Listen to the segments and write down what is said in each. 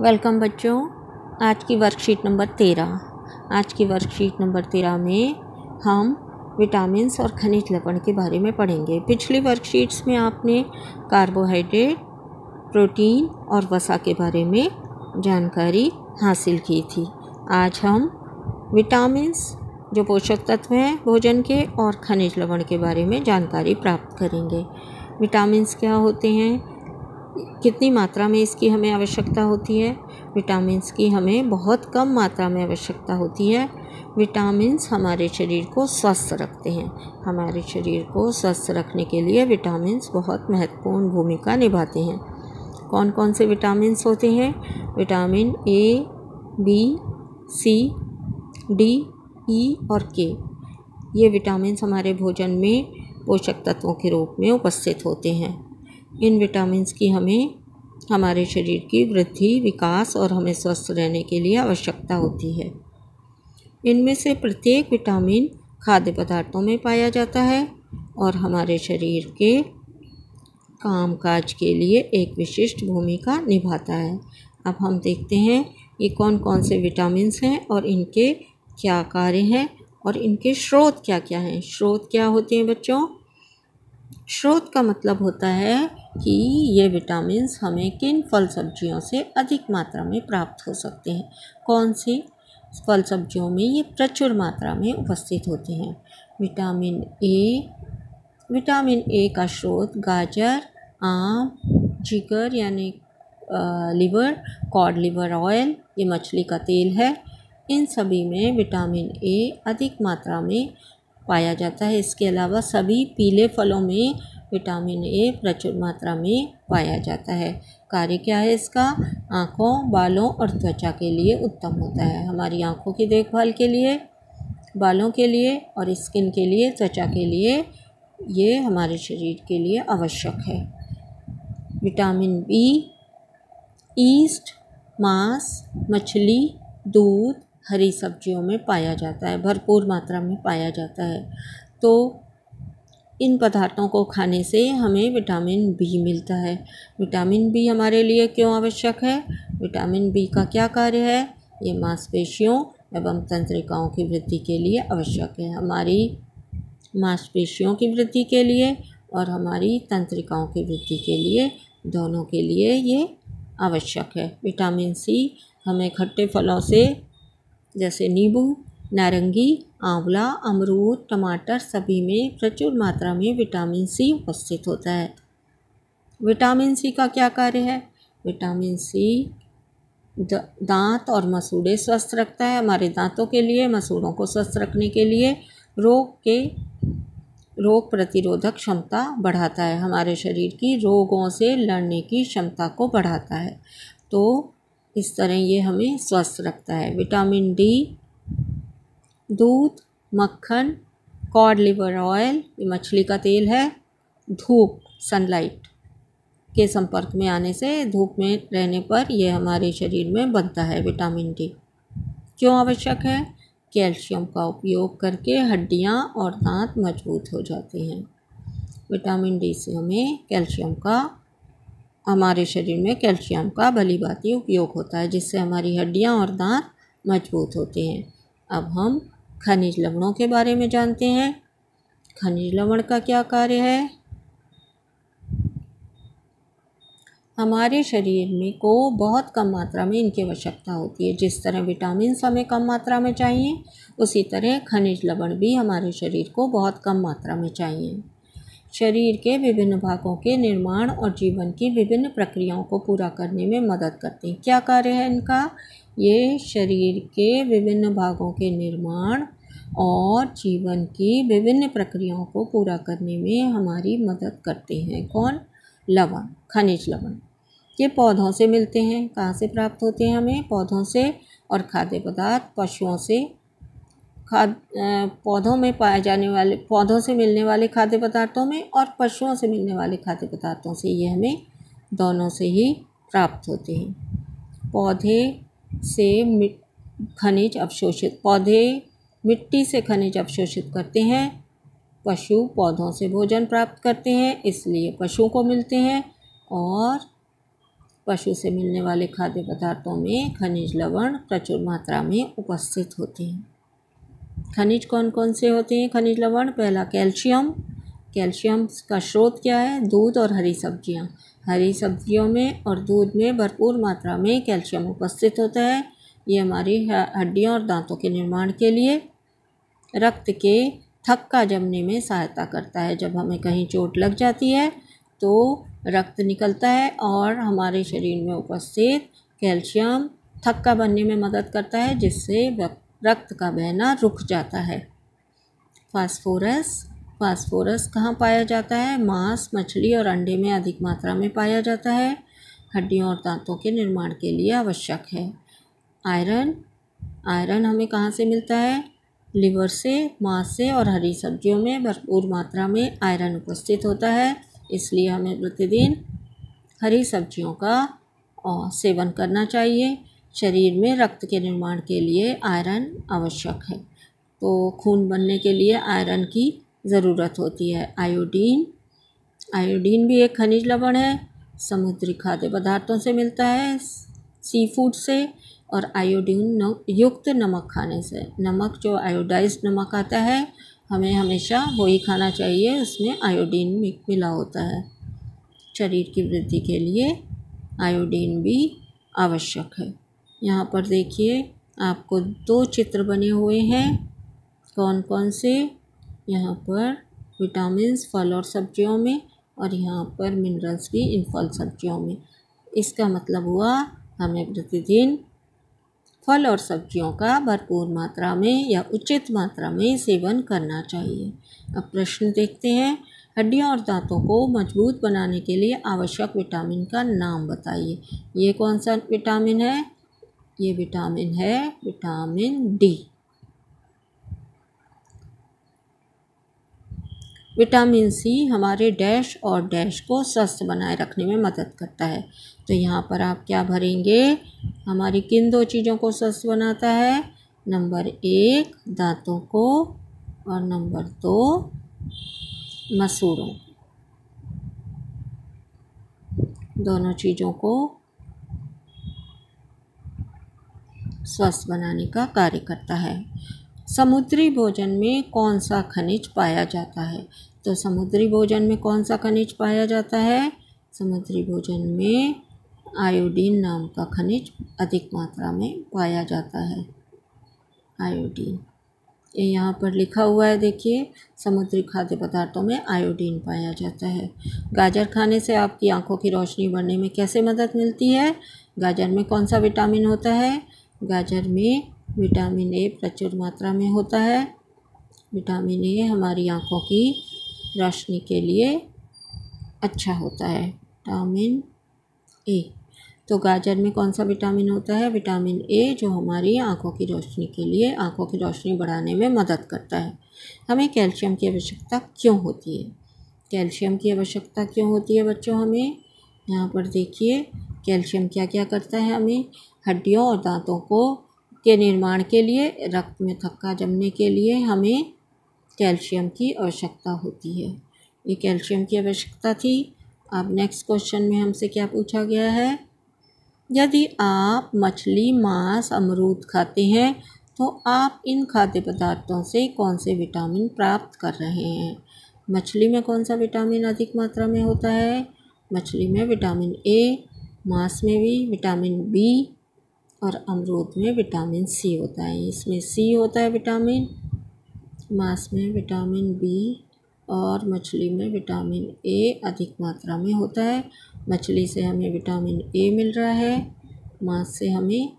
Welcome बच्चों। आज की वर्कशीट नंबर 13 में हम विटामिन्स और खनिज लवण के बारे में पढ़ेंगे। पिछली वर्कशीट्स में आपने कार्बोहाइड्रेट, प्रोटीन और वसा के बारे में जानकारी हासिल की थी। आज हम विटामिन्स जो पोषक तत्व हैं भोजन के और खनिज लवण के बारे में जानकारी प्राप्त करेंगे। विटामिन्स क्या होते हैं, कितनी मात्रा में इसकी हमें आवश्यकता होती है। विटामिन्स की हमें बहुत कम मात्रा में आवश्यकता होती है। विटामिन्स हमारे शरीर को स्वस्थ रखते हैं। हमारे शरीर को स्वस्थ रखने के लिए विटामिन्स बहुत महत्वपूर्ण भूमिका निभाते हैं। कौन कौन से विटामिन्स होते हैं? Vitamin A, B, C, D, E और के। ये विटामिन्स हमारे भोजन में पोषक तत्वों के रूप में उपस्थित होते हैं। इन विटामिन्स की हमें हमारे शरीर की वृद्धि, विकास और हमें स्वस्थ रहने के लिए आवश्यकता होती है। इनमें से प्रत्येक विटामिन खाद्य पदार्थों में पाया जाता है और हमारे शरीर के कामकाज के लिए एक विशिष्ट भूमिका निभाता है। अब हम देखते हैं ये कौन कौन से विटामिन्स हैं और इनके क्या कार्य हैं और इनके स्रोत क्या क्या हैं। स्रोत क्या होते हैं बच्चों? स्रोत का मतलब होता है कि ये विटामिन्स हमें किन फल सब्जियों से अधिक मात्रा में प्राप्त हो सकते हैं। कौन सी फल सब्जियों में ये प्रचुर मात्रा में उपस्थित होते हैं। विटामिन ए का स्रोत गाजर, आम, जिगर यानी लिवर, कॉड लिवर ऑयल, ये मछली का तेल है। इन सभी में विटामिन ए अधिक मात्रा में पाया जाता है। इसके अलावा सभी पीले फलों में विटामिन ए प्रचुर मात्रा में पाया जाता है। कार्य क्या है इसका? आँखों, बालों और त्वचा के लिए उत्तम होता है। हमारी आँखों की देखभाल के लिए, बालों के लिए और स्किन के लिए, त्वचा के लिए ये हमारे शरीर के लिए आवश्यक है। विटामिन बी ईस्ट, मांस, मछली, दूध, हरी सब्जियों में पाया जाता है, भरपूर मात्रा में पाया जाता है। तो इन पदार्थों को खाने से हमें विटामिन बी मिलता है। विटामिन बी हमारे लिए क्यों आवश्यक है? विटामिन बी का क्या कार्य है? ये मांसपेशियों एवं तंत्रिकाओं की वृद्धि के लिए आवश्यक है। हमारी मांसपेशियों की वृद्धि के लिए और हमारी तंत्रिकाओं की वृद्धि के लिए, दोनों के लिए ये आवश्यक है। विटामिन सी हमें खट्टे फलों से जैसे नींबू, नारंगी, आंवला, अमरूद, टमाटर सभी में प्रचुर मात्रा में विटामिन सी उपस्थित होता है। विटामिन सी का क्या कार्य है? विटामिन सी दांत और मसूड़े स्वस्थ रखता है। हमारे दांतों के लिए, मसूड़ों को स्वस्थ रखने के लिए रोग प्रतिरोधक क्षमता बढ़ाता है। हमारे शरीर की रोगों से लड़ने की क्षमता को बढ़ाता है। तो इस तरह ये हमें स्वस्थ रखता है। विटामिन डी दूध, मक्खन, कॉड लिवर ऑयल, ये मछली का तेल है। धूप, सनलाइट के संपर्क में आने से, धूप में रहने पर यह हमारे शरीर में बनता है। विटामिन डी क्यों आवश्यक है? कैल्शियम का उपयोग करके हड्डियां और दांत मजबूत हो जाते हैं। विटामिन डी से हमें हमारे शरीर में कैल्शियम का भलीभांति उपयोग होता है, जिससे हमारी हड्डियां और दांत मजबूत होते हैं। अब हम खनिज लवणों के बारे में जानते हैं। खनिज लवण का क्या कार्य है? हमारे शरीर में को बहुत कम मात्रा में इनकी आवश्यकता होती है। जिस तरह विटामिन हमें कम मात्रा में चाहिए, उसी तरह खनिज लवण भी हमारे शरीर को बहुत कम मात्रा में चाहिए। शरीर के विभिन्न भागों के निर्माण और जीवन की विभिन्न प्रक्रियाओं को पूरा करने में मदद करते हैं। क्या कार्य है इनका? ये शरीर के विभिन्न भागों के निर्माण और जीवन की विभिन्न प्रक्रियाओं को पूरा करने में हमारी मदद करते हैं। कौन? लवण, खनिज लवण। ये पौधों से मिलते हैं। कहाँ से प्राप्त होते हैं? हमें पौधों से और खाद्य पदार्थ पशुओं से। पौधों में पाए जाने वाले, पौधों से मिलने वाले खाद्य पदार्थों में और पशुओं से मिलने वाले खाद्य पदार्थों से, ये हमें दोनों से ही प्राप्त होते हैं। पौधे मिट्टी से खनिज अवशोषित करते हैं। पशु पौधों से भोजन प्राप्त करते हैं, इसलिए पशुओं को मिलते हैं। और पशु से मिलने वाले खाद्य पदार्थों में खनिज लवण प्रचुर मात्रा में उपस्थित होते हैं। खनिज कौन कौन से होते हैं? खनिज लवण, पहला कैल्शियम। कैल्शियम का स्रोत क्या है? दूध और हरी सब्जियां। हरी सब्जियों में और दूध में भरपूर मात्रा में कैल्शियम उपस्थित होता है। ये हमारी हड्डियों और दांतों के निर्माण के लिए, रक्त के थक्का जमने में सहायता करता है। जब हमें कहीं चोट लग जाती है तो रक्त निकलता है और हमारे शरीर में उपस्थित कैल्शियम थक्का बनने में मदद करता है, जिससे रक्त का बहना रुक जाता है। फास्फोरस, फास्फोरस कहाँ पाया जाता है? मांस, मछली और अंडे में अधिक मात्रा में पाया जाता है। हड्डियों और दांतों के निर्माण के लिए आवश्यक है। आयरन, आयरन हमें कहाँ से मिलता है? लिवर से, मांस से और हरी सब्जियों में भरपूर मात्रा में आयरन उपस्थित होता है। इसलिए हमें प्रतिदिन हरी सब्जियों का सेवन करना चाहिए। शरीर में रक्त के निर्माण के लिए आयरन आवश्यक है, तो खून बनने के लिए आयरन की ज़रूरत होती है। आयोडीन, आयोडीन भी एक खनिज लवण है, समुद्री खाद्य पदार्थों से मिलता है, सी फूड से, और आयोडीन युक्त नमक खाने से। नमक जो आयोडाइज्ड नमक आता है, हमें हमेशा वही खाना चाहिए, उसमें आयोडीन मिला होता है। शरीर की वृद्धि के लिए आयोडीन भी आवश्यक है। यहाँ पर देखिए आपको 2 चित्र बने हुए हैं। कौन कौन से? यहाँ पर विटामिन्स फल और सब्जियों में, और यहाँ पर मिनरल्स भी इन फल सब्जियों में। इसका मतलब हुआ हमें प्रतिदिन फल और सब्जियों का भरपूर मात्रा में या उचित मात्रा में सेवन करना चाहिए। अब प्रश्न देखते हैं। हड्डियों और दांतों को मजबूत बनाने के लिए आवश्यक विटामिन का नाम बताइए। ये कौन सा विटामिन है? ये विटामिन है विटामिन डी। विटामिन सी हमारे डैश और डैश को स्वस्थ बनाए रखने में मदद करता है। तो यहाँ पर आप क्या भरेंगे? हमारी किन 2 चीज़ों को स्वस्थ बनाता है? नंबर 1 दांतों को और नंबर 2 मसूड़ों। दोनों चीज़ों को स्वस्थ बनाने का कार्य करता है। समुद्री भोजन में कौन सा खनिज पाया जाता है? तो समुद्री भोजन में कौन सा खनिज पाया जाता है? समुद्री भोजन में आयोडीन नाम का खनिज अधिक मात्रा में पाया जाता है। आयोडीन, ये यहाँ पर लिखा हुआ है, देखिए, समुद्री खाद्य पदार्थों में आयोडीन पाया जाता है। गाजर खाने से आपकी आंखों की रोशनी बढ़ने में कैसे मदद मिलती है? गाजर में कौन सा विटामिन होता है? गाजर में विटामिन ए प्रचुर मात्रा में होता है। विटामिन ए हमारी आंखों की रोशनी के लिए अच्छा होता है। विटामिन ए, तो गाजर में कौन सा विटामिन होता है? विटामिन ए, जो हमारी आंखों की रोशनी के लिए, आंखों की रोशनी बढ़ाने में मदद करता है। हमें कैल्शियम की आवश्यकता क्यों होती है? कैल्शियम की आवश्यकता क्यों होती है बच्चों हमें? यहाँ पर देखिए कैल्शियम क्या क्या करता है हमें? हड्डियों और दांतों को के निर्माण के लिए, रक्त में थक्का जमने के लिए हमें कैल्शियम की आवश्यकता होती है। ये कैल्शियम की आवश्यकता थी। अब नेक्स्ट क्वेश्चन में हमसे क्या पूछा गया है? यदि आप मछली, मांस, अमरूद खाते हैं तो आप इन खाद्य पदार्थों से कौन से विटामिन प्राप्त कर रहे हैं? मछली में कौन सा विटामिन अधिक मात्रा में होता है? मछली में विटामिन ए, मांस में भी विटामिन बी और अमरूद में विटामिन सी होता है। इसमें सी होता है विटामिन, मांस में विटामिन बी और मछली में विटामिन ए अधिक मात्रा में होता है। मछली से हमें विटामिन ए मिल रहा है, मांस से हमें,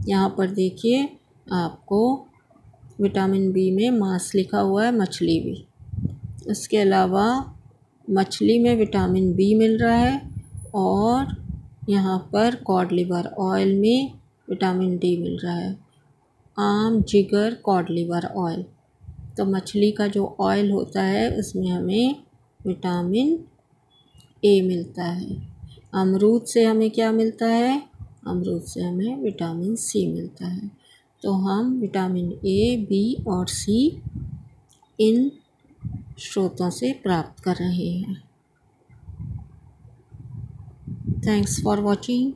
यहाँ पर देखिए आपको विटामिन बी में मांस लिखा हुआ है, मछली भी। इसके अलावा मछली में विटामिन बी मिल रहा है और यहाँ पर कॉड लिवर ऑयल में विटामिन डी मिल रहा है। आम, जिगर, कॉड लिवर ऑयल, तो मछली का जो ऑयल होता है उसमें हमें विटामिन ए मिलता है। अमरूद से हमें क्या मिलता है? अमरूद से हमें विटामिन सी मिलता है। तो हम विटामिन ए, बी और सी इन स्रोतों से प्राप्त कर रहे हैं। Thanks for watching.